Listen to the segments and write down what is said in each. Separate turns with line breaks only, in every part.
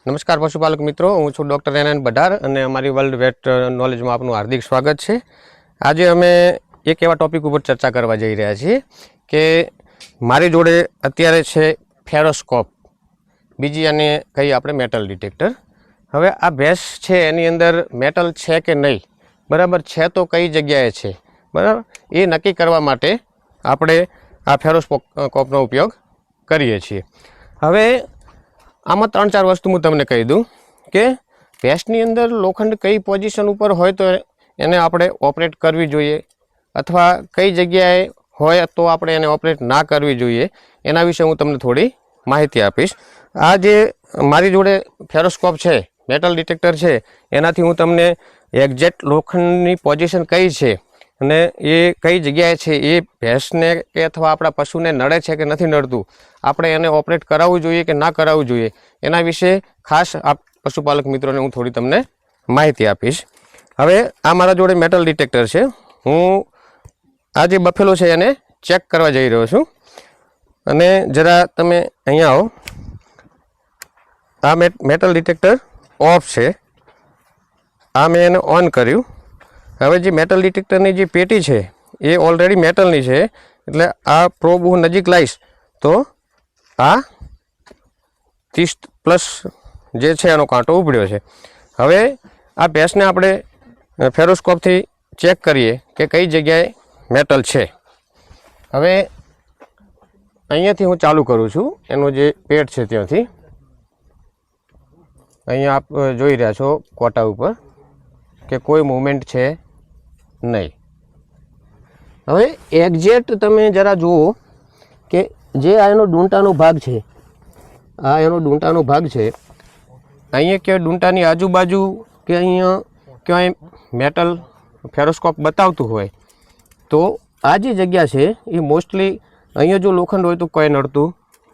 નમસ્કાર પશુપાલક મિત્રો, હું છું ડૉક્ટર એન બઢાર અને અમારી વર્લ્ડ વેટ નોલેજમાં આપનું હાર્દિક સ્વાગત છે। આજે અમે એક એવા ટૉપિક ઉપર ચર્ચા કરવા જઈ રહ્યા છીએ કે મારી જોડે અત્યારે છે ફેરોસ્કોપ, બીજી આને કહીએ આપણે મેટલ ડિટેક્ટર। હવે આ ભેંસ છે એની અંદર મેટલ છે કે નહીં, બરાબર છે તો કઈ જગ્યાએ છે, બરાબર એ નક્કી કરવા માટે આપણે આ ફેરોસ્કોપનો ઉપયોગ કરીએ છીએ। હવે આમાં 3-4 વસ્તુ હું તમને કહી દઉં કે ભેંસની અંદર લોખંડ કઈ પોઝિશન ઉપર હોય તો એને આપણે ઓપરેટ કરવી જોઈએ અથવા કઈ જગ્યાએ હોય તો આપણે એને ઓપરેટ ના કરવી જોઈએ, એના વિશે હું તમને થોડી માહિતી આપીશ। આ જે મારી જોડે ફેરોસ્કોપ છે, મેટલ ડિટેક્ટર છે, એનાથી હું તમને એક્ઝેક્ટ લોખંડની પોઝિશન કઈ છે અને એ કઈ જગ્યાએ છે, એ ભેંસને કે અથવા આપણા પશુને નડે છે કે નથી નડતું, આપણે એને ઓપરેટ કરાવવું જોઈએ કે ના કરાવવું જોઈએ, એના વિશે ખાસ આ પશુપાલક મિત્રોને હું થોડી તમને માહિતી આપીશ। હવે આ મારા જોડે મેટલ ડિટેક્ટર છે, હું આ જે બફેલો છે એને ચેક કરવા જઈ રહ્યો છું અને જરા તમે અહીંયા આવો। આ મેટલ ડિટેક્ટર ઓફ છે, આ મેં એને ઓન કર્યું। હવે જે મેટલ ડિટેક્ટરની જે પેટી છે એ ઓલરેડી મેટલની છે, એટલે આ પ્રોબ હું નજીક લાવીશ તો આ 30+ જે છે એનો કાંટો ઉપડ્યો છે। હવે આ ભેંસને આપણે ફેરોસ્કોપથી ચેક કરીએ કે કઈ જગ્યાએ મેટલ છે। હવે અહીંયાથી હું ચાલુ કરું છું, એનો જે પેડ છે ત્યાંથી અહીંયા આપ જોઈ રહ્યા છો કોટા ઉપર કે કોઈ મૂવમેન્ટ છે નહીં। હવે એક્ઝેક્ટ તમે જરા જુઓ કે જે આ એનો ડૂંટાનો ભાગ છે, આ એનો ડૂંટાનો ભાગ છે, અહીંયા કે ડૂંટાની આજુબાજુ કે અહીંયા ક્યાંય મેટલ ફેરોસ્કોપ બતાવતું હોય તો આ જે જગ્યા છે એ મોસ્ટલી અહીંયા જો લોખંડ હોય તો કોઈ નડતું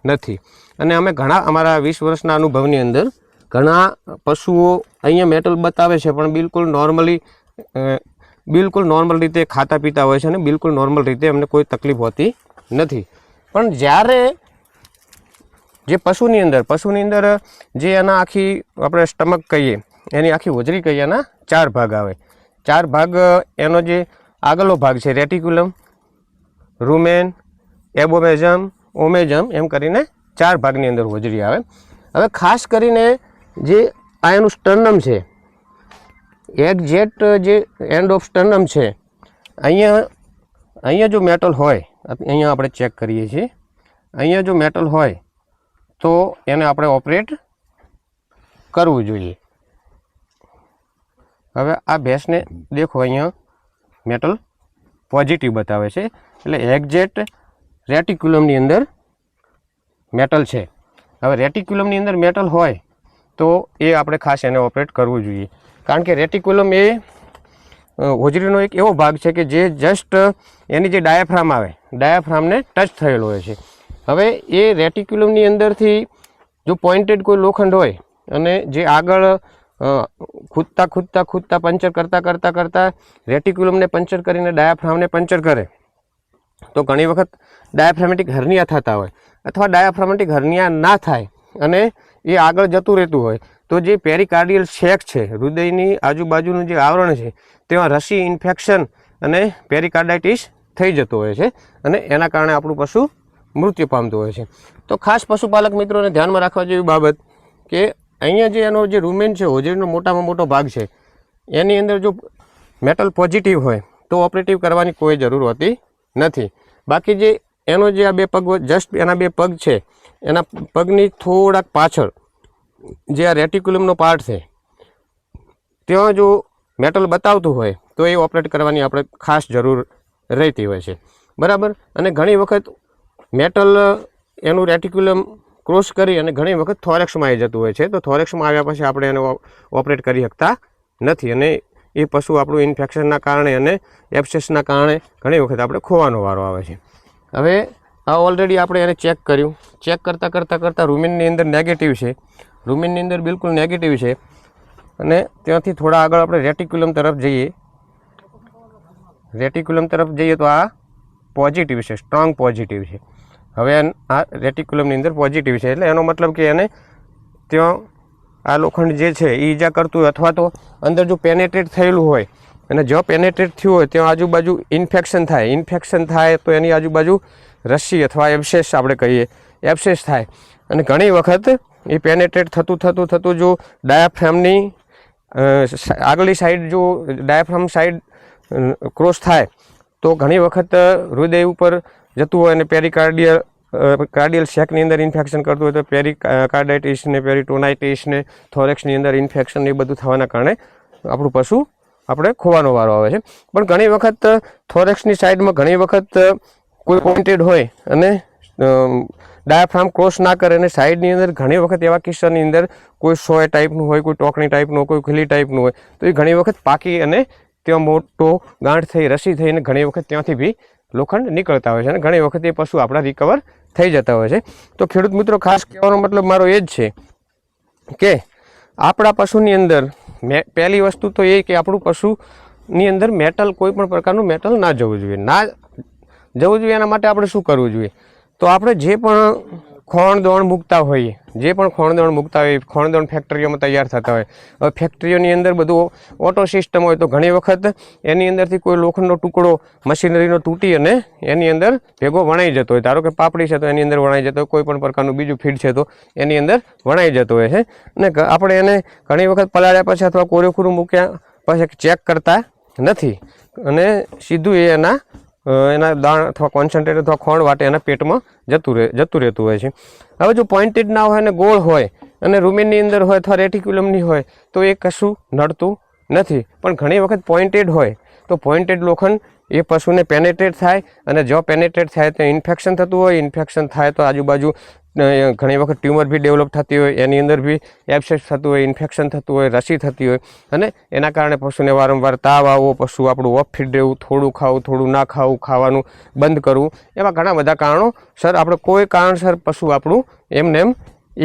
નથી। અને અમે ઘણા અમારા 20 વર્ષના અનુભવની અંદર ઘણા પશુઓ અહીંયા મેટલ બતાવે છે પણ બિલકુલ નોર્મલ રીતે ખાતા પીતા હોય છે અને બિલકુલ નોર્મલ રીતે અમને કોઈ તકલીફ હોતી નથી। પણ જ્યારે જે પશુની અંદર જે એના આખી આપણે સ્ટમક કહીએ, એની આખી હોજરી કહીએ, એના 4 ભાગ આવે। 4 ભાગ, એનો જે આગળનો ભાગ છે રેટિક્યુલમ, રૂમેન, એબોમેઝમ, ઓમેઝમ, એમ કરીને 4 ભાગની અંદર હોજરી આવે। હવે ખાસ કરીને જે આ એનું સ્ટર્નમ છે, એક્ઝેક્ટ જે એન્ડ ઓફ સ્ટર્નમ છે, અહીંયા જો મેટલ હોય, અહીંયા આપણે ચેક કરીએ છીએ, અહીંયા જો મેટલ હોય તો એને આપણે ઓપરેટ કરવું જોઈએ। હવે આ ભેંસને દેખો, અહીંયા મેટલ પોઝિટિવ બતાવે છે, એટલે એક્ઝેક્ટ રેટિક્યુલમની અંદર મેટલ છે। હવે રેટિક્યુલમની અંદર મેટલ હોય તો એ આપણે ખાસ એને ઓપરેટ કરવું જોઈએ, કારણ કે રેટિક્યુલમ એ હોજરીનો એક એવો ભાગ છે કે જે જસ્ટ એની જે ડાયાફ્રામ આવે, ડાયાફ્રામને ટચ થયેલો હોય છે। હવે એ રેટિક્યુલમની અંદરથી જો પોઇન્ટેડ કોઈ લોખંડ હોય અને જે આગળ ખૂદતા પંચર કરતાં રેટિક્યુલમને પંચર કરીને ડાયાફ્રામને પંચર કરે તો ઘણી વખત ડાયાફ્રામેટિક હર્નિયા થતા હોય, અથવા ડાયાફ્રામેટિક હર્નિયા ના થાય અને એ આગળ જતું રહેતું હોય તો જે પેરિકાર્ડિયલ સેક છે, હૃદયની આજુબાજુનું જે આવરણ છે, તેમાં રસી ઇન્ફેક્શન અને પેરિકાર્ડાઇટિસ થઈ જતો હોય છે અને એના કારણે આપણું પશુ મૃત્યુ પામતું હોય છે। તો ખાસ પશુપાલક મિત્રોને ધ્યાનમાં રાખવા જેવી બાબત કે અહીંયા જે એનો જે રૂમેન છે, હોજરીનો મોટામાં મોટો ભાગ છે, એની અંદર જો મેટલ પોઝિટિવ હોય તો ઓપરેટિવ કરવાની કોઈ જરૂર હોતી નથી। બાકી જે એનો જે આ 2 પગ, જસ્ટ એના 2 પગ છે, એના પગની થોડાક પાછળ જે આ રેટિક્યુલમનો પાર્ટ છે, ત્યાં જો મેટલ બતાવતું હોય તો એ ઓપરેટ કરવાની આપણે ખાસ જરૂર રહેતી હોય છે, બરાબર। અને ઘણી વખત મેટલ એનું રેટિક્યુલમ ક્રોસ કરી અને ઘણી વખત થોરેક્સમાં આવી જતું હોય છે, તો થોરેક્સમાં આવ્યા પછી આપણે એને ઓપરેટ કરી શકતા નથી અને એ પશુ આપણું ઇન્ફેક્શનના કારણે અને એબ્સેસના કારણે ઘણી વખત આપણે ખોવાનો વારો આવે છે। હવે આ ઓલરેડી આપણે એને ચેક કર્યું, ચેક કરતાં રૂમેનની અંદર નેગેટિવ છે, રૂમેનની અંદર બિલકુલ નેગેટિવ છે અને ત્યાંથી થોડા આગળ આપણે રેટિક્યુલમ તરફ જઈએ તો આ પોઝિટિવ છે, સ્ટ્રોંગ પોઝિટિવ છે। હવે આ રેટિક્યુલમની અંદર પોઝિટિવ છે, એટલે એનો મતલબ કે એને ત્યાં આ લોખંડ જે છે એ ઈજા કરતું હોય અથવા તો અંદર જો પેનેટ્રેટ થયેલું હોય અને જો પેનેટ્રેટ થયું હોય ત્યાં આજુબાજુ ઇન્ફેક્શન થાય તો એની આજુબાજુ રસી અથવા એબ્સેસ આપણે કહીએ એબ્સેસ થાય અને ઘણી વખત એ પેનેટ્રેટ થતું જો ડાયાફ્રામની આગલી સાઈડ જો ડાયાફ્રામ સાઈડ ક્રોસ થાય તો ઘણી વખત હૃદય ઉપર જતું હોય અને કાર્ડિયલ શેકની અંદર ઇન્ફેક્શન કરતું હોય તો પેરિકાર્ડાઇટિસ ને પેરિટોનાઇટિસ ને થોરેક્સની અંદર ઇન્ફેક્શન એ બધું થવાના કારણે આપણું પશુ આપણે ખોવાનો વારો આવે છે. પણ ઘણી વખત થોરેક્સની સાઈડમાં ઘણી વખત કોઈ પોઇન્ટેડ હોય અને ડાયાફ્રામ ક્રોસ ના કરે અને સાઈડની અંદર ઘણી વખત એવા કિસ્સાની અંદર કોઈ સોય ટાઈપનું હોય, કોઈ ટોકણી ટાઈપનું, કોઈ ખીલી ટાઈપનું હોય તો એ ઘણી વખત પાકી અને ત્યાં મોટો ગાંઠ થઈ રસી થઈને ઘણી વખત ત્યાંથી બી લોખંડ નીકળતા હોય છે અને ઘણી વખત એ પશુ આપણા રિકવર થઈ જતા હોય છે. તો ખેડૂત મિત્રો ખાસ કહેવાનો મતલબ મારો એ જ છે કે આપણા પશુની અંદર પહેલી વસ્તુ તો એ કે આપણું પશુની અંદર મેટલ કોઈ પણ પ્રકારનું મેટલ ના જવું જોઈએ. એના માટે આપણે શું કરવું જોઈએ? તો આપણે જે પણ ખોણદોણ મૂકતા હોઈએ ખોણદોણ ફેક્ટરીઓમાં તૈયાર થતા હોય. હવે ફેક્ટરીઓની અંદર બધું ઓટો સિસ્ટમ હોય તો ઘણી વખત એની અંદરથી કોઈ લોખંડનો ટુકડો મશીનરીનો તૂટી અને એની અંદર ભેગો વણાઈ જતો હોય. ધારો કે પાપડી છે તો એની અંદર વણાઈ જતો હોય, કોઈ પણ પ્રકારનું બીજું ફીડ છે તો એની અંદર વણાઈ જતો હોય છે અને આપણે એને ઘણી વખત પલાળ્યા પછી અથવા કોરેખુરું મૂક્યા પછી ચેક કરતા નથી અને સીધું એના દાણ અથવા કોન્સન્ટ્રેટ અથવા ખોણ વાટે એના પેટમાં જતું રહેતું હોય છે. હવે જો પોઇન્ટેડ ના હોય અને ગોળ હોય અને રૂમેનની અંદર હોય અથવા રેટિક્યુલમની હોય તો એ કશું નડતું નથી. પણ ઘણી વખત પોઇન્ટેડ હોય તો પોઇન્ટેડ લોખંડ એ પશુને પેનેટ્રેટ થાય અને જો પેનેટ્રેટ થાય તો ઇન્ફેક્શન થતું હોય. ઇન્ફેક્શન થાય તો આજુબાજુ ઘણી વખત ટ્યુમર બી ડેવલપ થતી હોય, એની અંદર બી એબ્સેસ થતું હોય, ઇન્ફેક્શન થતું હોય, રસી થતી હોય અને એના કારણે પશુને વારંવાર તાવ આવવો, પશુ આપણું ઓફ ફીડ રહેવું, થોડું ખાવું, થોડું ના ખાવું, ખાવાનું બંધ કરવું, એવા ઘણા બધા કારણો સર આપણે કોઈ કારણસર પશુ આપણું એમ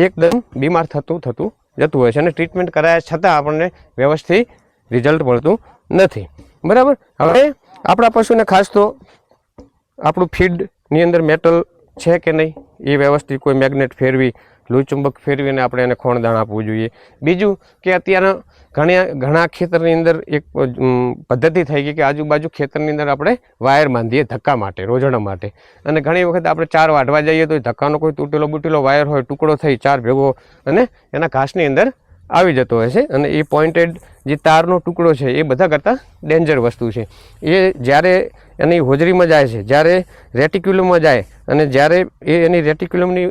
એકદમ બીમાર થતું જતું હોય છે અને ટ્રીટમેન્ટ કરાયા છતાં આપણને વ્યવસ્થિત રિઝલ્ટ મળતું નથી. બરાબર. હવે આપણા પશુને ખાસ તો આપણું ફીડની અંદર મેટલ છે કે નહીં એ વ્યવસ્થિત કોઈ મેગ્નેટ ફેરવી, લોહીચુંબક ફેરવીને આપણે એને ખોણદાણ આપવું જોઈએ. બીજું કે અત્યારે ઘણા ખેતરની અંદર એક પદ્ધતિ થઈ ગઈ કે આજુબાજુ ખેતરની અંદર આપણે વાયર બાંધીએ ધક્કા માટે, રોજણા માટે અને ઘણી વખત આપણે ચાર વાઢવા જઈએ તો ધક્કાનો કોઈ તૂટેલો વાયર હોય, ટુકડો થઈ ચાર ભેગો અને એના ઘાસની અંદર આવી જતો હોય છે અને એ પોઇન્ટેડ જે તારનો ટુકડો છે એ બધા કરતાં ડેન્જર વસ્તુ છે. એ જ્યારે એની હોજરીમાં જાય છે, જ્યારે રેટિક્યુલમમાં જાય અને જ્યારે એ એની રેટિક્યુલમની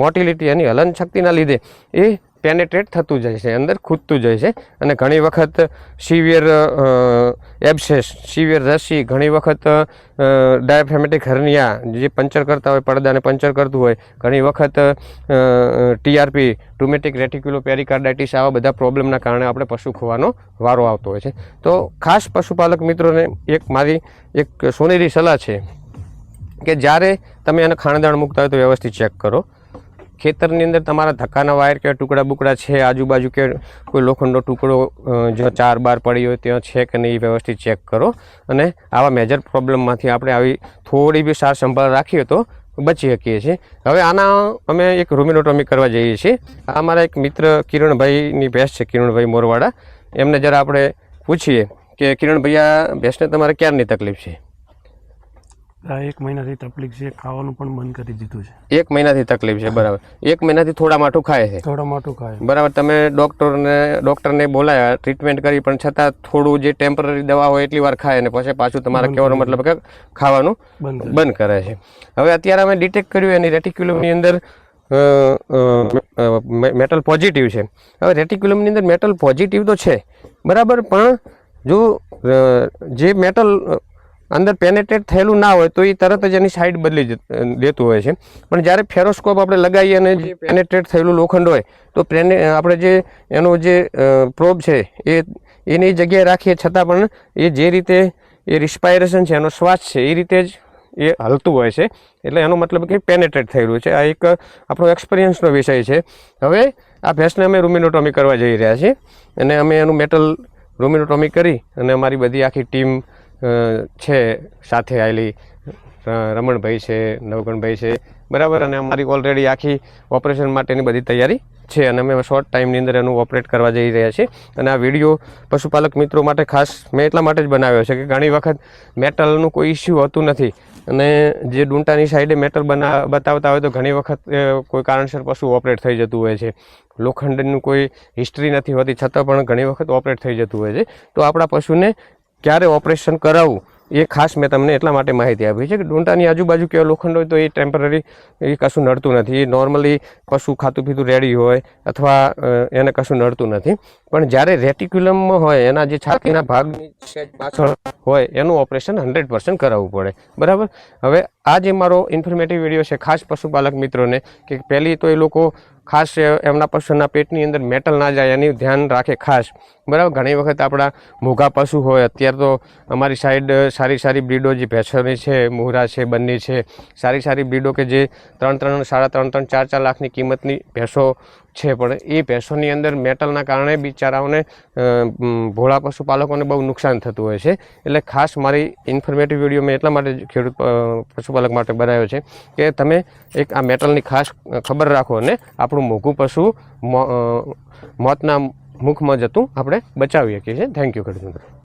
મોટિલિટી એની હલન શક્તિના લીધે એ પેનેટ્રેટ થતું જાય છે, અંદર ખૂદતું જાય છે અને ઘણી વખત સિવિયર એબ્સેસ, સિવિયર રસી, ઘણી વખત ડાયાફ્રેમેટિક હર્નિયા જે પંચર કરતા હોય, પડદાને પંચર કરતું હોય, ઘણી વખત ટીઆરપી, ટ્યુમેટિક રેટિક્યુલો પેરિકાર્ડાઇટિસ, આવા બધા પ્રોબ્લેમના કારણે આપણે પશુ ખોવાનો વારો આવતો હોય છે. તો ખાસ પશુપાલક મિત્રોને મારી એક સોનેરી સલાહ છે કે જ્યારે તમે એને ખાણદાણ મૂકતા હોય તો વ્યવસ્થિત ચેક કરો. ખેતરની અંદર તમારા ધક્કાના વાયર કે ટુકડા બુકડા છે આજુબાજુ કે કોઈ લોખંડનો ટુકડો જો 4 પડી હોય ત્યાં છે કે નહીં એ વ્યવસ્થિત ચેક કરો અને આવા મેજર પ્રોબ્લેમમાંથી આપણે આવી થોડી બી સાર સંભાળ રાખીએ તો બચી શકીએ છીએ. હવે આના અમે એક રૂમિનોટોમી કરવા જઈએ છીએ. આ અમારા એક મિત્ર કિરણભાઈની ભેંસ છે, કિરણભાઈ મોરવાડા. એમને જરા આપણે પૂછીએ કે કિરણભાઈ આ ભેંસને તમારે ક્યારની તકલીફ છે?
1 મહિનાથી તકલીફ છે, ખાવાનું પણ બંધ કરી દીધું છે.
1 મહિનાથી તકલીફ છે. બરાબર. 1 મહિનાથી થોડા માટું ખાય છે. બરાબર. તમે ડૉક્ટરને બોલાયા, ટ્રીટમેન્ટ કરી, પણ છતાં થોડું જે ટેમ્પરરી દવા હોય એટલી વાર ખાય અને પછી પાછું તમારા કહેવાનો મતલબ કે ખાવાનું બંધ કરે છે. હવે અત્યારે અમે ડિટેક્ટ કર્યું એની રેટિક્યુલમની અંદર મેટલ પોઝિટિવ છે. હવે રેટિક્યુલમની અંદર મેટલ પોઝિટિવ તો છે બરાબર, પણ જો જે મેટલ અંદર પેનેટ્રેટ થયેલું ના હોય તો એ તરત જ એની સાઈડ બદલી દેતું હોય છે. પણ જ્યારે ફેરોસ્કોપ આપણે લગાવીએ અને જે પેનેટ્રેટ થયેલું લોખંડ હોય તો આપણે જે એનો જે પ્રોબ છે એની જગ્યાએ રાખીએ છતાં પણ એ જે રીતે એ રિસ્પાયરેશન છે, એનો શ્વાસ છે, એ રીતે જ એ હલતું હોય છે. એટલે એનો મતલબ કે પેનેટ્રેટ થયેલું છે. આ એક આપણો એક્સપિરિયન્સનો વિષય છે. હવે આ ભેંસને અમે રૂમિનોટોમી કરવા જઈ રહ્યા છીએ અને અમે એનું મેટલ રૂમિનોટોમી કરી અને અમારી બધી આખી ટીમ છે સાથે આવેલી, રમણભાઈ છે, નવગણભાઈ છે બરાબર, અને અમારી ઓલરેડી આખી ઓપરેશન માટેની બધી તૈયારી છે અને અમે શોર્ટ ટાઈમની અંદર એનું ઓપરેટ કરવા જઈ રહ્યા છીએ. અને આ વિડીયો પશુપાલક મિત્રો માટે ખાસ મેં એટલા માટે જ બનાવ્યો છે કે ઘણી વખત મેટલનું કોઈ ઇસ્યુ હોતું નથી અને જે ડૂંટાની સાઈડે મેટલ બતાવતા હોય તો ઘણી વખત કોઈ કારણસર પશુ ઓપરેટ થઈ જતું હોય છે. લોખંડનું કોઈ હિસ્ટ્રી નથી હોતી છતાં પણ ઘણી વખત ઓપરેટ થઈ જતું હોય છે. તો આપણા પશુને ક્યારે ઓપરેશન કરાવવું એ ખાસ મેં તમને એટલા માટે માહિતી આપી છે કે ડૂંટાની આજુબાજુ કેવો લોખંડ હોય તો એ ટેમ્પરરી એ કશું નડતું નથી. એ નોર્મલી પશુ ખાતું પીતું રેડી હોય અથવા એને કશું નડતું નથી. પણ જ્યારે રેટિક્યુલમમાં હોય એના જે છાતીના ભાગની પાછળ હોય એનું ઓપરેશન 100% કરાવવું પડે. બરાબર, હવે આ જે મારો ઇન્ફોર્મેટિવ વિડીયો છે ખાસ પશુપાલક મિત્રોને કે પહેલી તો એ લોકો ખાસ એમના પશુના પેટની અંદર મેટલ ના જાય એની ધ્યાન રાખે ખાસ. બરાબર, ઘણી વખત આપણા મોઘા પશુ હોય, અત્યારે તો અમારી સાઈડ સારી સારી બ્રીડો જે ભેંસોની છે, મુહરા છે, બન્ની છે, સારી સારી બ્રીડો કે જે 3-3, 3.5, 4 લાખની કિંમતની ભેંસો છે. પણ એ ભેંસોની અંદર મેટલના કારણે બિચારાઓને ભોળા પશુપાલકોને બહુ નુકસાન થતું હોય છે. એટલે ખાસ મારી ઇન્ફોર્મેટિવ વિડીયો મેં એટલા માટે ખેડૂત પશુપાલક માટે બનાવ્યો છે કે તમે એક આ મેટલની ખાસ ખબર રાખો અને આપણું મોઘું પશુ મોતના મુખમાં જતું આપણે બચાવી શકીએ છીએ. થેન્ક યુ ખેડૂત મિત્રો.